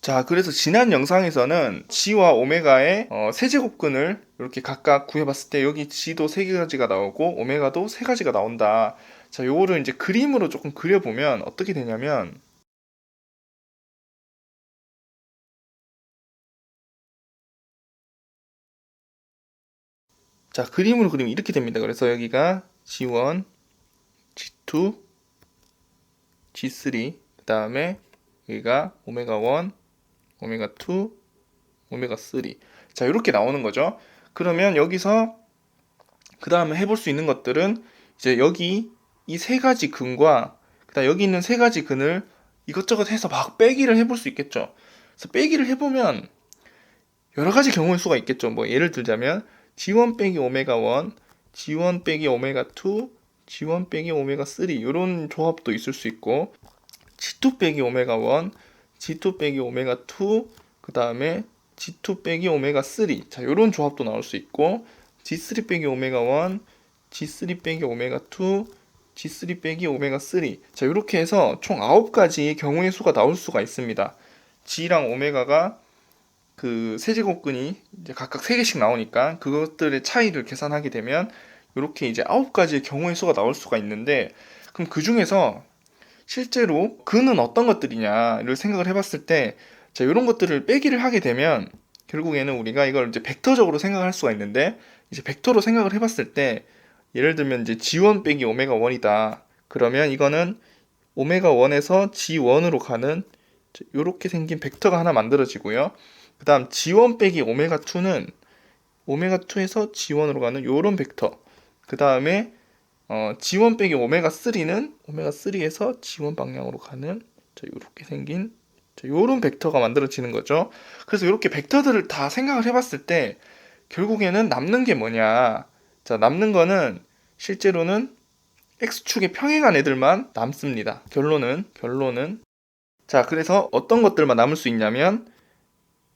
자, 그래서 지난 영상에서는 G와 오메가의 세제곱근을 이렇게 각각 구해봤을 때 여기 G도 3가지가 나오고 오메가도 3가지가 나온다. 자, 요거를 이제 그림으로 조금 그려보면 어떻게 되냐면, 자, 그림으로 그리면 이렇게 됩니다. 그래서 여기가 G1, G2, G3, 그 다음에 여기가 오메가1, 오메가2, 오메가3. 자, 이렇게 나오는 거죠. 그러면 여기서 그 다음에 해볼 수 있는 것들은 이제 여기 이 3가지 근과 그다음 여기 있는 3가지 근을 이것저것 해서 막 빼기를 해볼 수 있겠죠. 그래서 빼기를 해보면 여러 가지 경우의 수가 있겠죠. 뭐 예를 들자면 G1 빼기 오메가 1, G1 빼기 오메가 2, G1 빼기 오메가 3 이런 조합도 있을 수 있고, G2 빼기 오메가 1, G2 빼기 오메가 2, 그 다음에 G2 빼기 오메가 3. 자, 이런 조합도 나올 수 있고, G3 빼기 오메가 1, G3 빼기 오메가 2, G3 빼기 오메가 3. 자, 이렇게 해서 총 9가지 경우의 수가 나올 수가 있습니다. G랑 오메가가 그 세제곱근이 이제 각각 3개씩 나오니까 그것들의 차이를 계산하게 되면 이렇게 이제 9가지의 경우의 수가 나올 수가 있는데, 그럼 그 중에서 실제로 근은 어떤 것들이냐를 생각을 해봤을 때, 자, 이런 것들을 빼기를 하게 되면 결국에는 우리가 이걸 이제 벡터적으로 생각할 수가 있는데, 이제 벡터로 생각을 해봤을 때 예를 들면 이제 G1 빼기 오메가 1이다. 그러면 이거는 오메가 1에서 G1으로 가는 이렇게 생긴 벡터가 하나 만들어지고요. 그 다음 G1 빼기 오메가 2는 오메가 2에서 G1으로 가는 이런 벡터. 그 다음에 G1 빼기 오메가 3는 오메가 3에서 G1 방향으로 가는 이렇게 생긴 이런 벡터가 만들어지는 거죠. 그래서 이렇게 벡터들을 다 생각을 해봤을 때 결국에는 남는 게 뭐냐? 자, 남는 거는 실제로는 X축에 평행한 애들만 남습니다. 결론은 자, 그래서 어떤 것들만 남을 수 있냐면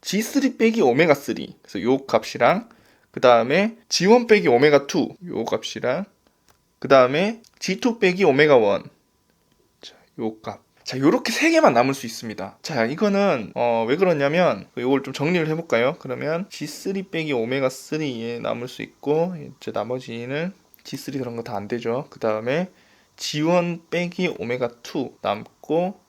G3 빼기 오메가 3, 그래서 요 값이랑, 그 다음에 G1 빼기 오메가 2, 요 값이랑, 그 다음에 G2 빼기 오메가 1, 자, 요 값. 자, 요렇게 3개만 남을 수 있습니다. 자, 이거는 왜 그러냐면 요걸 좀 정리를 해볼까요? 그러면 G3 빼기 오메가 3에 남을 수 있고, 이제 나머지는 G3 그런 거 다 안 되죠. 그 다음에 G1 빼기 오메가 2 남고,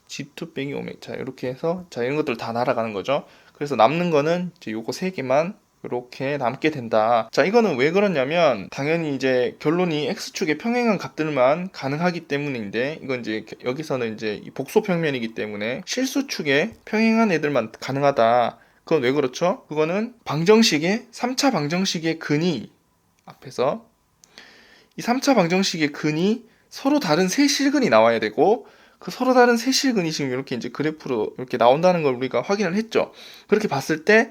G2 빼기 오메가, 자, 이렇게 해서 자, 이런 것들 다 날아가는 거죠. 그래서 남는 거는 이제 요거 3개만 이렇게 남게 된다. 자, 이거는 왜 그러냐면 당연히 이제 결론이 x축의 평행한 값들만 가능하기 때문인데, 이건 이제 여기서는 이제 복소 평면이기 때문에 실수축의 평행한 애들만 가능하다. 그건 왜 그렇죠? 그거는 방정식의 3차 방정식의 근이 앞에서 이 3차 방정식의 근이 서로 다른 세 실근이 나와야 되고, 그 서로 다른 세 실근이 지금 이렇게 이제 그래프로 이렇게 나온다는 걸 우리가 확인을 했죠. 그렇게 봤을 때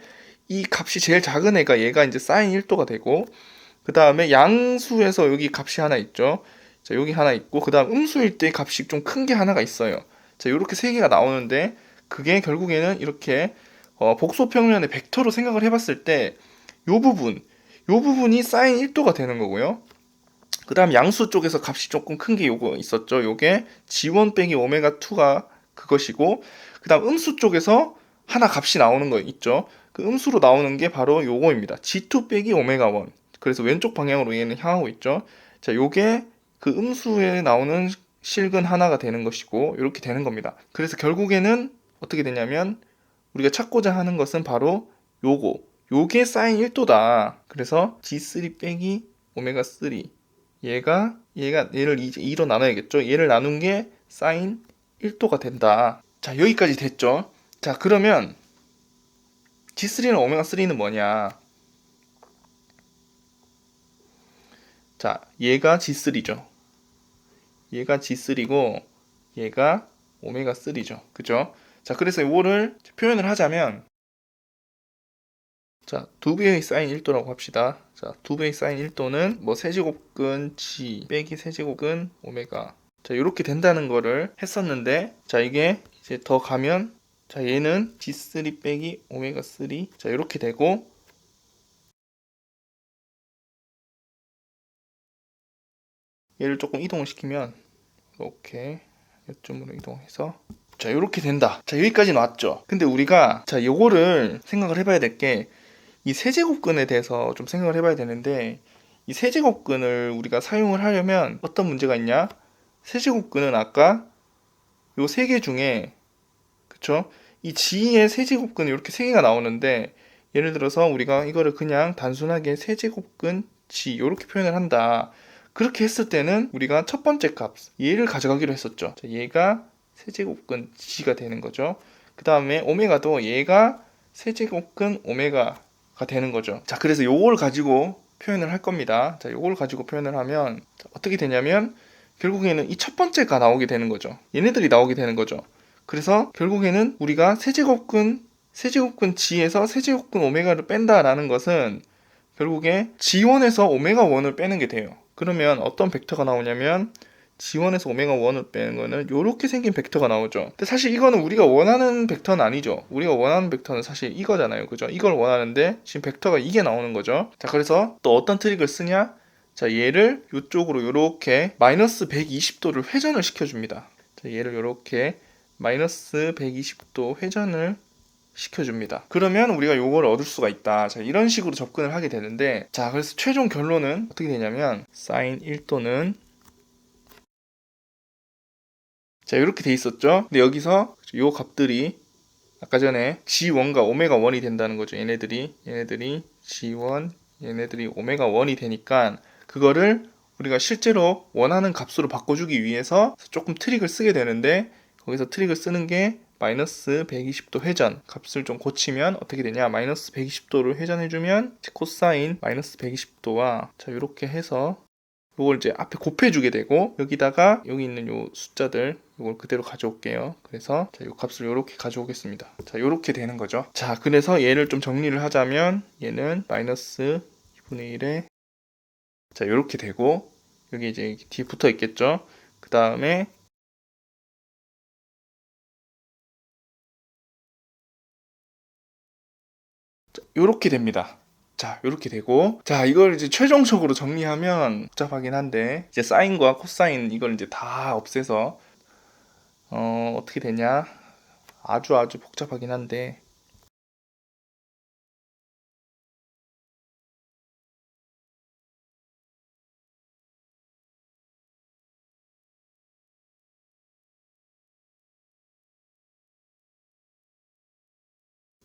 이 값이 제일 작은 애가 얘가 이제 사인 1도가 되고, 그 다음에 양수에서 여기 값이 하나 있죠. 자, 여기 하나 있고, 그 다음 음수일 때 값이 좀 큰 게 하나가 있어요. 자, 이렇게 세 개가 나오는데, 그게 결국에는 이렇게 복소 평면의 벡터로 생각을 해봤을 때, 요 부분이 사인 1도가 되는 거고요. 그 다음 양수 쪽에서 값이 조금 큰 게 요거 있었죠. 요게 G1 빼기 오메가 2가 그것이고, 그 다음 음수 쪽에서 하나 값이 나오는 거 있죠. 그 음수로 나오는 게 바로 요거입니다. G2 빼기 오메가 1. 그래서 왼쪽 방향으로 얘는 향하고 있죠. 자, 요게 그 음수에 나오는 실근 하나가 되는 것이고, 이렇게 되는 겁니다. 그래서 결국에는 어떻게 되냐면 우리가 찾고자 하는 것은 바로 요게 사인 1도다. 그래서 G3 빼기 오메가 3, 얘를 이제 2로 나눠야겠죠. 얘를 나눈 게 사인 1도가 된다. 자, 여기까지 됐죠. 자, 그러면 G3는 오메가 3는 뭐냐? 자, 얘가 G3죠. 얘가 G3고 얘가 오메가 3죠. 그죠? 자, 그래서 이거를 표현을 하자면, 자, 2배의 사인 1도라고 합시다. 자, 2배의 사인 1도는 뭐 세제곱근 G 빼기 세제곱근 오메가. 자, 이렇게 된다는 거를 했었는데, 자, 이게 이제 더 가면, 자, 얘는 G3 빼기 오메가 3. 자, 이렇게 되고, 얘를 조금 이동을 시키면, 이렇게 요쯤으로 이동해서, 자, 이렇게 된다. 자, 여기까지 나왔죠. 근데 우리가 자, 요거를 생각을 해봐야 될 게 이 세제곱근에 대해서 좀 생각을 해봐야 되는데 이 세제곱근을 우리가 사용을 하려면 어떤 문제가 있냐? 세제곱근은 아까 요 세 개 중에 그쵸? 이 G의 세제곱근 이렇게 세 개가 나오는데 예를 들어서 우리가 이거를 그냥 단순하게 세제곱근 G 이렇게 표현을 한다. 그렇게 했을 때는 우리가 첫 번째 값 얘를 가져가기로 했었죠. 자, 얘가 세제곱근 G가 되는 거죠. 그 다음에 오메가도 얘가 세제곱근 오메가가 되는 거죠. 자, 그래서 요걸 가지고 표현을 할 겁니다. 자, 요걸 가지고 표현을 하면 어떻게 되냐면 결국에는 이 첫 번째가 나오게 되는 거죠. 얘네들이 나오게 되는 거죠. 그래서 결국에는 우리가 세제곱근 G에서 세제곱근 오메가를 뺀다라는 것은 결국에 G1에서 오메가 1을 빼는 게 돼요. 그러면 어떤 벡터가 나오냐면 G1에서 오메가 1을 빼는 거는 이렇게 생긴 벡터가 나오죠. 근데 사실 이거는 우리가 원하는 벡터는 아니죠. 우리가 원하는 벡터는 사실 이거잖아요. 그죠? 이걸 원하는데 지금 벡터가 이게 나오는 거죠. 자, 그래서 또 어떤 트릭을 쓰냐? 자, 얘를 이쪽으로 이렇게 마이너스 120도를 회전을 시켜줍니다. 자, 얘를 이렇게 마이너스 120도 회전을 시켜줍니다. 그러면 우리가 요걸 얻을 수가 있다. 자, 이런 식으로 접근을 하게 되는데, 자, 그래서 최종 결론은 어떻게 되냐면 사인 1도는 자, 이렇게 돼 있었죠. 근데 여기서 요 값들이 아까 전에 G1과 오메가 1이 된다는 거죠. 얘네들이 G1, 얘네들이 오메가 1이 되니까 그거를 우리가 실제로 원하는 값으로 바꿔주기 위해서 조금 트릭을 쓰게 되는데 거기서 트릭을 쓰는 게 마이너스 120도 회전 값을 좀 고치면 어떻게 되냐? 마이너스 120도를 회전해주면 코사인 마이너스 120도와 자, 이렇게 해서 요걸 이제 앞에 곱해주게 되고 여기다가 여기 있는 요 숫자들 이걸 그대로 가져올게요. 그래서 자, 요 값을 이렇게 가져오겠습니다. 자, 이렇게 되는 거죠. 자, 그래서 얘를 좀 정리를 하자면 얘는 마이너스 2분의 1에 자, 이렇게 되고 여기 이제 뒤에 붙어 있겠죠. 그 다음에 이렇게 됩니다. 자, 이렇게 되고 자, 이걸 이제 최종적으로 정리하면 복잡하긴 한데 이제 사인과 코사인 이걸 이제 다 없애서 어떻게 되냐? 아주 복잡하긴 한데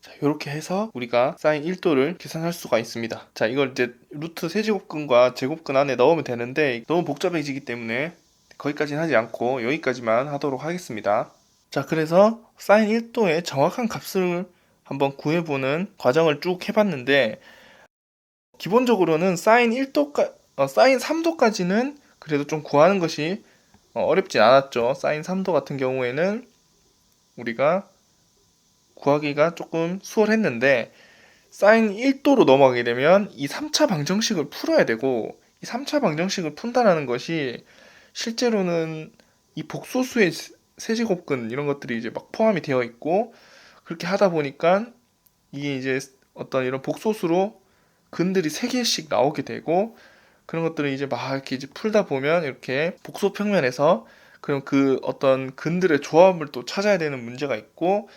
자, 이렇게 해서 우리가 사인 1도를 계산할 수가 있습니다. 자, 이걸 이제 루트 세제곱근과 제곱근 안에 넣으면 되는데 너무 복잡해지기 때문에 거기까지는 하지 않고 여기까지만 하도록 하겠습니다. 자, 그래서 사인 1도의 정확한 값을 한번 구해보는 과정을 쭉 해봤는데 기본적으로는 사인 1도까 사인 3도까지는 그래도 좀 구하는 것이 어렵진 않았죠. 사인 3도 같은 경우에는 우리가 구하기가 조금 수월했는데 사인 1도로 넘어가게 되면 이 3차 방정식을 풀어야 되고 이 3차 방정식을 푼다라는 것이 실제로는 이 복소수의 세제곱근 이런 것들이 이제 막 포함이 되어 있고 그렇게 하다 보니까 이게 이제 어떤 이런 복소수로 근들이 3개씩 나오게 되고 그런 것들을 이제 막 이렇게 이제 풀다 보면 이렇게 복소 평면에서 그럼 그 어떤 근들의 조합을 또 찾아야 되는 문제가 있고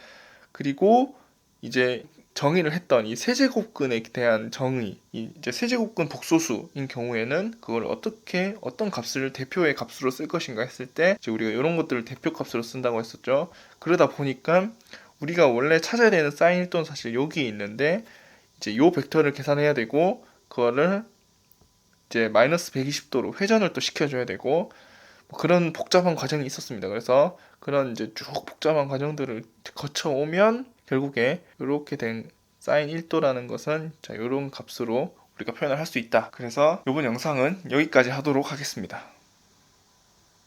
그리고 이제 정의를 했던 이 세제곱근에 대한 정의, 이제 세제곱근 복소수인 경우에는 그걸 어떻게 어떤 값을 대표의 값으로 쓸 것인가 했을 때 이제 우리가 이런 것들을 대표 값으로 쓴다고 했었죠. 그러다 보니까 우리가 원래 찾아야 되는 사인 1도는 사실 여기 있는데 이제 요 벡터를 계산해야 되고 그거를 이제 마이너스 120도로 회전을 또 시켜줘야 되고 뭐 그런 복잡한 과정이 있었습니다. 그래서 그런 이제 쭉 복잡한 과정들을 거쳐오면 결국에 이렇게 된 사인 1도라는 것은 자, 이런 값으로 우리가 표현을 할 수 있다. 그래서 이번 영상은 여기까지 하도록 하겠습니다.